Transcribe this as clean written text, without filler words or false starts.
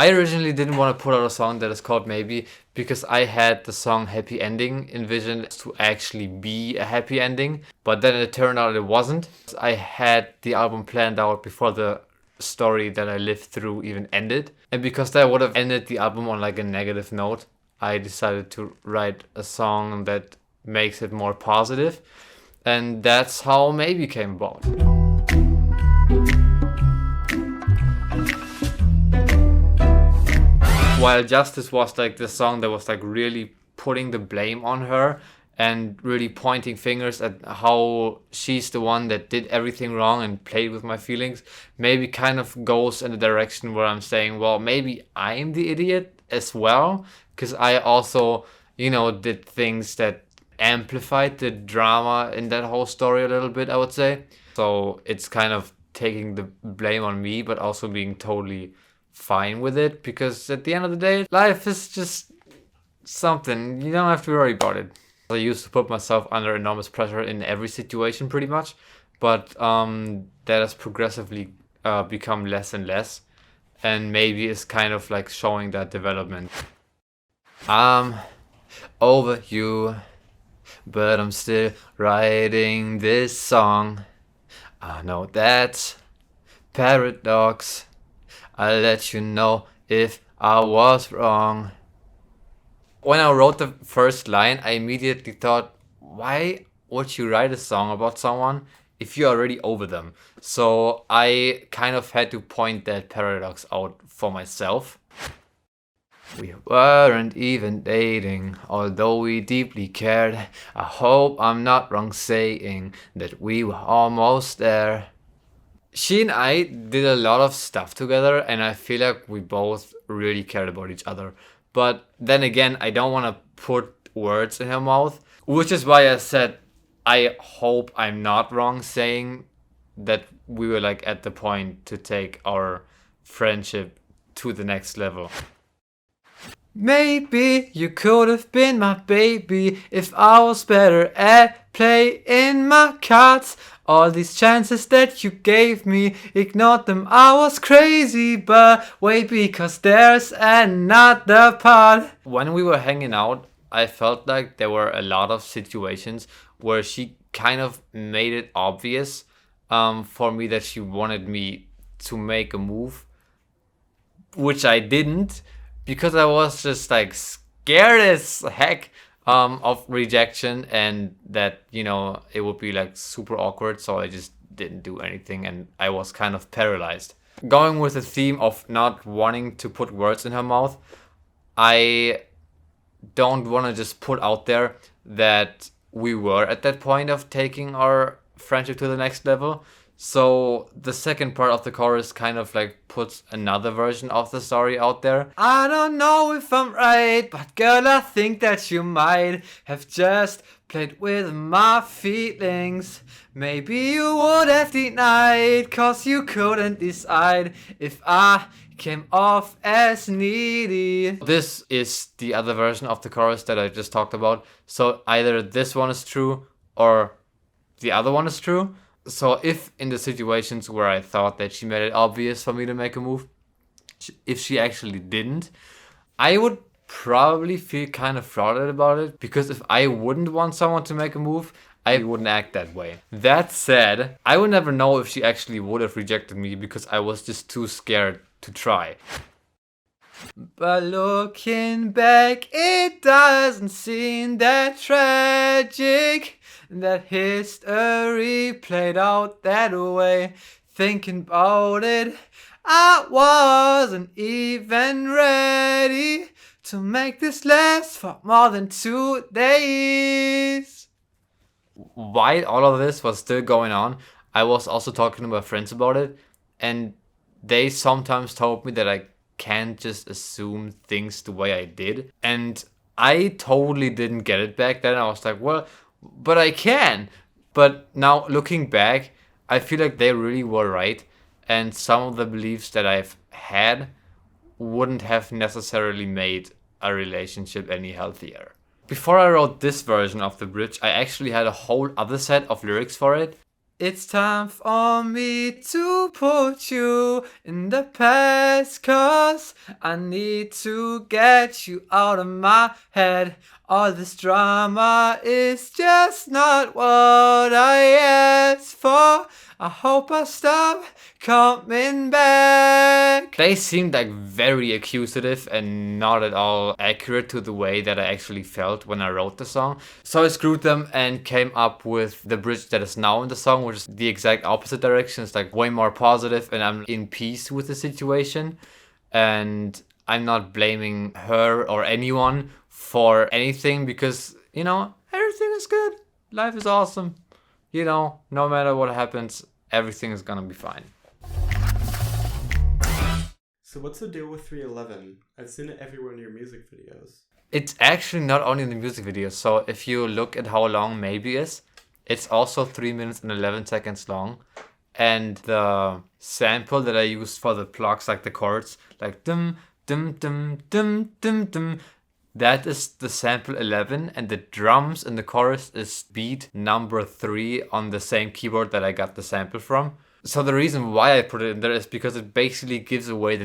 I originally didn't want to put out a song that is called Maybe because I had the song Happy Ending envisioned to actually be a happy ending, but then it turned out it wasn't. I had the album planned out before the story that I lived through even ended, and because that would have ended the album on like a negative note, I decided to write a song that makes it more positive, and that's how Maybe came about. While Justice was like the song that was like really putting the blame on her and really pointing fingers at how she's the one that did everything wrong and played with my feelings, Maybe kind of goes in the direction where I'm saying, well, maybe I'm the idiot as well, because I also, did things that amplified the drama in that whole story a little bit, I would say. So it's kind of taking the blame on me, but also being totally fine with it, because at the end of the day, life is just something. You don't have to worry about it. I used to put myself under enormous pressure in every situation pretty much, but that has progressively become less and less, and Maybe is kind of like showing that development. I'm over you, but I'm still writing this song. I know that's paradox. I'll let you know if I was wrong. When I wrote the first line, I immediately thought, why would you write a song about someone if you're already over them? So I kind of had to point that paradox out for myself. We weren't even dating, although we deeply cared. I hope I'm not wrong saying that we were almost there. She and I did a lot of stuff together, and I feel like we both really cared about each other. But then again, I don't want to put words in her mouth, which is why I said I hope I'm not wrong saying that we were like at the point to take our friendship to the next level. Maybe you could have been my baby if I was better at playing my cards. All these chances that you gave me, ignored them, I was crazy. But wait, because there's another part. When we were hanging out, I felt like there were a lot of situations where she kind of made it obvious for me that she wanted me to make a move, which I didn't, because I was just like scared as heck of rejection, and that it would be like super awkward. So I just didn't do anything, and I was kind of paralyzed. Going with the theme of not wanting to put words in her mouth, I don't want to just put out there that we were at that point of taking our friendship to the next level. So the second part of the chorus kind of like puts another version of the story out there. I don't know if I'm right, but girl, I think that you might have just played with my feelings. Maybe you would have denied, cause you couldn't decide if I came off as needy. This is the other version of the chorus that I just talked about. So either this one is true or the other one is true. So if in the situations where I thought that she made it obvious for me to make a move, if she actually didn't, I would probably feel kind of frauded about it, because if I wouldn't want someone to make a move, I wouldn't act that way. That said, I would never know if she actually would have rejected me, because I was just too scared to try. But looking back, it doesn't seem that tragic that history played out that way. Thinking about it, I wasn't even ready to make this last for more than 2 days. While all of this was still going on, I was also talking to my friends about it, and they sometimes told me that I can't just assume things the way I did. And I totally didn't get it back then. I was like, well, but I can. But now looking back, I feel like they really were right. And some of the beliefs that I've had wouldn't have necessarily made a relationship any healthier. Before I wrote this version of the bridge, I actually had a whole other set of lyrics for it. It's time for me to put you in the past, 'cause I need to get you out of my head. All this drama is just not what I asked for. I hope I stop coming back. They seemed like very accusative and not at all accurate to the way that I actually felt when I wrote the song. So I screwed them and came up with the bridge that is now in the song, which is the exact opposite direction. It's like way more positive and I'm in peace with the situation. And I'm not blaming her or anyone for anything because, you know, everything is good. Life is awesome. You know, no matter what happens, everything is gonna be fine. So what's the deal with 311? I've seen it everywhere in your music videos. It's actually not only in the music video. So if you look at how long Maybe is, it's also 3 minutes and 11 seconds long. And the sample that I used for the plugs, like the chords, like dum dum dum dum dum dum, that is the sample 11, and the drums in the chorus is beat number 3 on the same keyboard that I got the sample from. So the reason why I put it in there is because it basically gives away the